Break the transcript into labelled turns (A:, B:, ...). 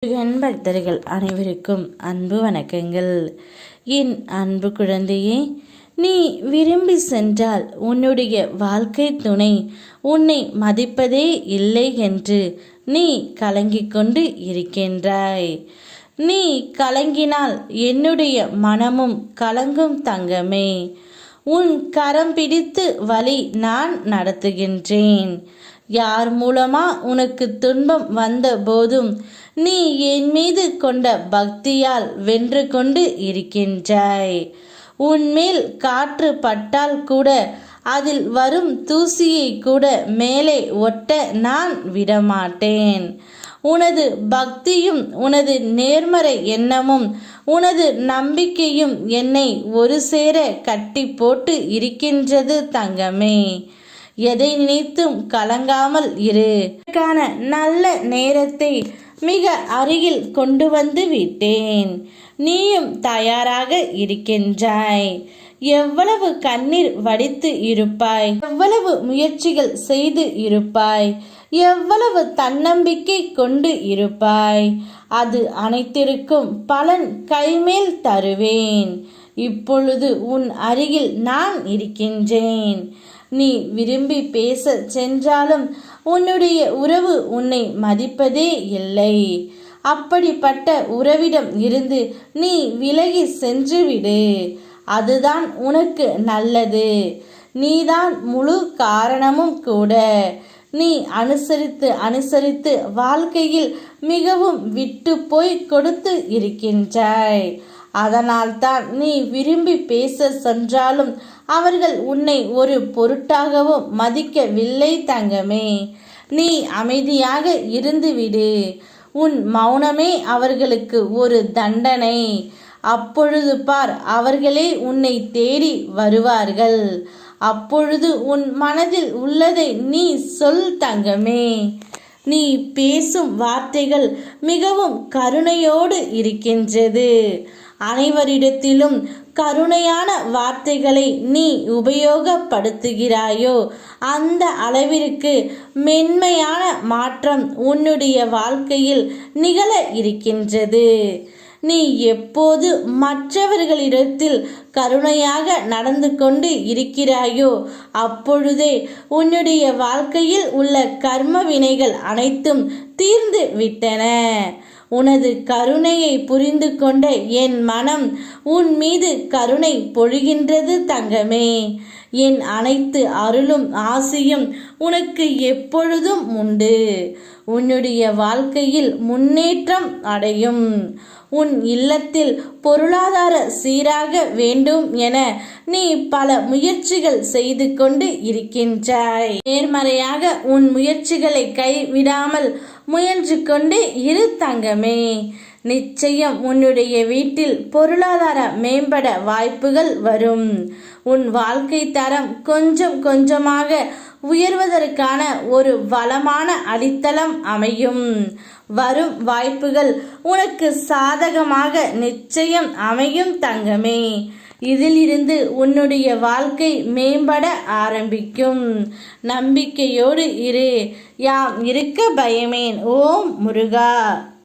A: முருகன் பக்தர்கள் அனைவருக்கும் அன்பு வணக்கங்கள். என் அன்பு குழந்தையே, நீ விரும்பி சென்றால் உன்னுடைய வாழ்க்கை துணை உன்னை மதிப்பதே இல்லை என்று நீ கலங்கிக் கொண்டு இருக்கின்றாய். நீ கலங்கினால் என்னுடைய மனமும் கலங்கும் தங்கமே. உன் கரம் பிடித்து வழி நான் நடத்துகின்றேன். யார் மூலமா உனக்கு துன்பம் வந்த போதும் நீ என் மீது கொண்ட பக்தியால் வென்று கொண்டு இருக்கின்றாய். உன்மேல் காற்று பட்டால் கூட அதில் வரும் தூசியை கூட மேலே ஒட்ட நான் விடமாட்டேன். உனது பக்தியும் உனது நேர்மறை எண்ணமும் உனது நம்பிக்கையும் என்னை ஒரு சேர கட்டி போட்டு இருக்கின்றது தங்கமே. எதை நினைத்தும் கலங்காமல் இரு. நல்ல நேரத்தை மிக அருகில் கொண்டு வந்து விட்டேன். நீயும் தயாராக இருக்கின்றாய். எவ்வளவு கண்ணீர் வடித்து இருப்பாய், எவ்வளவு முயற்சிகள் செய்து இருப்பாய், எவ்வளவு தன்னம்பிக்கை கொண்டு இருப்பாய். அது அனைத்திற்கும் பலன் கைமேல் தருவேன். இப்பொழுது உன் அருகில் நான் இருக்கின்றேன். நீ விரும்பி பேச சென்றாலும் உன்னுடைய உறவு உன்னை மதிப்பதே இல்லை. அப்படிப்பட்ட உறவிடம் இருந்து நீ விலகி சென்றுவிடு. அதுதான் உனக்கு நல்லது. நீதான் முழு காரணமும் கூட. நீ அனுசரித்து வாழ்க்கையில் மிகவும் விட்டு போய் கொடுத்து இருக்கின்றாய். அதனால்தான் நீ விரும்பி பேச சென்றாலும் அவர்கள் உன்னை ஒரு பொருட்டாகவும் மதிக்கவில்லை தங்கமே. நீ அமைதியாக இருந்துவிடு. உன் மௌனமே அவர்களுக்கு ஒரு தண்டனை. அப்பொழுது பார், அவர்களே உன்னை தேடி வருவார்கள். அப்பொழுது உன் மனதில் உள்ளதை நீ சொல் தங்கமே. நீ பேசும் வார்த்தைகள் மிகவும் கருணையோடு இருக்கின்றது. அனைவரிடத்திலும் கருணையான வார்த்தைகளை நீ உபயோகப்படுத்துகிறாயோ அந்த அளவிற்கு மென்மையான மாற்றம் உன்னுடைய வாழ்க்கையில் நிகழ இருக்கின்றது. நீ எப்போது மற்றவர்களிடத்தில் கருணையாக நடந்து கொண்டு இருக்கிறாயோ அப்பொழுதே உன்னுடைய வாழ்க்கையில் உள்ள கர்ம வினைகள் அனைத்தும் தீர்ந்து விட்டன. உனது கருணையை புரிந்து கொண்ட என் மனம் உன் மீது கருணை பொழிகின்றது தங்கமே. என் அனைத்து அருளும் ஆசியும் உனக்கு எப்பொழுதும் உண்டு. உன்னுடைய வாழ்க்கையில் முன்னேற்றம் அடையும். உன் இல்லத்தில் பொருளாதார சீராக வேண்டும் என நீ பல முயற்சிகள் செய்து கொண்டு இருக்கின்றாய். நேர்மறையாக உன் முயற்சிகளை கைவிடாமல் முயன்று கொண்டு இரு தங்கமே. நிச்சயம் உன்னுடைய வீட்டில் பொருளாதார மேம்பட வாய்ப்புகள் வரும். உன் வாழ்க்கை தரம் கொஞ்சம் கொஞ்சமாக உயர்வதற்கான ஒரு வளமான அடித்தளம் அமையும். வரும் வாய்ப்புகள் உனக்கு சாதகமாக நிச்சயம் அமையும் தங்கமே. இதிலிருந்து உன்னுடைய வாழ்க்கை மேம்பட ஆரம்பிக்கும். நம்பிக்கையோடு இரு. யாம் இருக்க பயமேன். ஓம் முருகா.